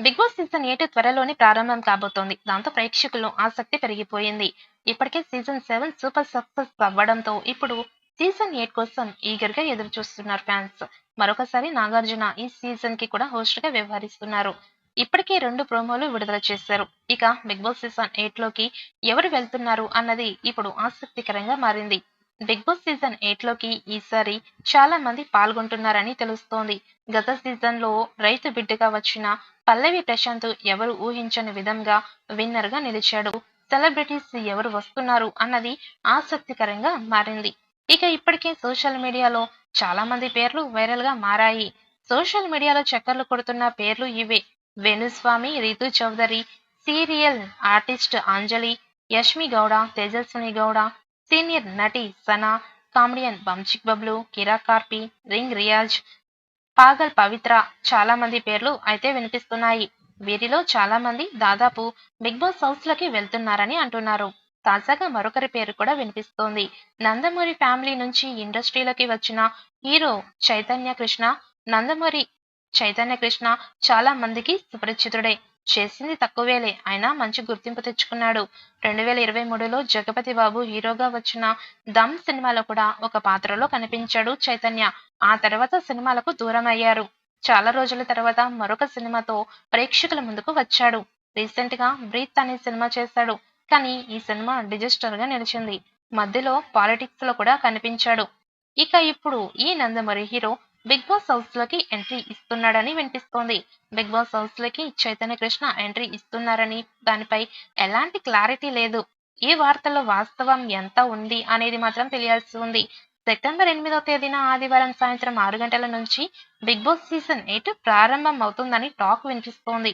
Big boss season 8 త్వరలోనే ప్రారంభం కాబోతోంది. దాంతో ప్రేక్షకుల్లో ఆసక్తి పెరిగిపోయింది. ఇప్పటికే సీజన్ 7 సూపర్ సక్సెస్ అవ్వడంతో ఇప్పుడు సీజన్ 8 కోసం ఈగర్‌గా ఎదురు చూస్తున్నారు ఫ్యాన్స్. మరొకసారి నాగార్జున ఈ సీజన్‌కి కూడా హోస్ట్‌గా వ్యవహరిస్తున్నారు. ఇప్పటికే 2 ప్రోమోలు విడుదల చేశారు. ఇక బిగ్ బాస్ సీజన్ 8లోకి ఎవరు వెళ్తున్నారు అన్నది ఇప్పుడు ఆసక్తికరంగా మారింది. బిగ్ బాస్ సీజన్ 8లోకి ఈసారి చాలా మంది పాల్గొంటున్నారని తెలుస్తోంది. గత సీజన్‌లో రైతు బిడ్డగా వచ్చిన పల్లవి ప్రశాంత్ ఎవరు ఊహించని విధంగా విన్నర్ గా నిలిచాడు. సెలబ్రిటీస్ ఎవరు వస్తున్నారు అన్నది ఆసక్తికరంగా మారింది. ఇక ఇప్పటికే సోషల్ మీడియాలో చాలా మంది పేర్లు వైరల్ గా మారాయి. సోషల్ మీడియాలో చక్కర్లు కొడుతున్న పేర్లు ఇవే: వేణుస్వామి, రీతూ చౌదరి, సీరియల్ ఆర్టిస్ట్ అంజలి, యష్మి గౌడ, తేజస్విని గౌడ, సీనియర్ నటి సనా, కామెడియన్ బంచిక్ బబ్లు, కిరా కార్పి, రింగ్ రియాజ్, పాగల్ పవిత్ర, చాలా మంది పేర్లు అయితే వినిపిస్తున్నాయి. వీరిలో చాలా మంది దాదాపు బిగ్ బాస్ హౌస్ లకి వెళ్తున్నారని అంటున్నారు. తాజాగా మరొకరి పేరు కూడా వినిపిస్తోంది. నందమూరి ఫ్యామిలీ నుంచి ఇండస్ట్రీలోకి వచ్చిన హీరో చైతన్య కృష్ణ. నందమూరి చైతన్య కృష్ణ చాలా మందికి సుపరిచితుడే. చేసింది తక్కువేలే, అయినా మంచి గుర్తింపు తెచ్చుకున్నాడు. 2023లో జగపతి బాబు హీరోగా వచ్చిన దమ్ సినిమాలో కూడా ఒక పాత్రలో కనిపించాడు చైతన్య. ఆ తర్వాత సినిమాలకు దూరమయ్యారు. చాలా రోజుల తర్వాత మరొక సినిమాతో ప్రేక్షకుల ముందుకు వచ్చాడు. రీసెంట్ గా బ్రీత్ అనే సినిమా చేశాడు. కానీ ఈ సినిమా డిజాస్టర్ గా నిలిచింది. మధ్యలో పాలిటిక్స్ లో కూడా కనిపించాడు. ఇక ఇప్పుడు ఈ Nandamuri hero Bigg Boss house లోకి ఎంట్రీ ఇస్తున్నాడని వినిపిస్తోంది. బిగ్ బాస్ హౌస్ లోకి చైతన్య కృష్ణ ఎంట్రీ ఇస్తున్నారని దానిపై ఎలాంటి క్లారిటీ లేదు. ఈ వార్తల్లో వాస్తవం ఎంత ఉంది అనేది మాత్రం తెలియాల్సి ఉంది. సెప్టెంబర్ 8వ తేదీన ఆదివారం సాయంత్రం 6 గంటల నుంచి బిగ్ బాస్ సీజన్ 8 ప్రారంభం అవుతుందని టాక్ వినిపిస్తోంది.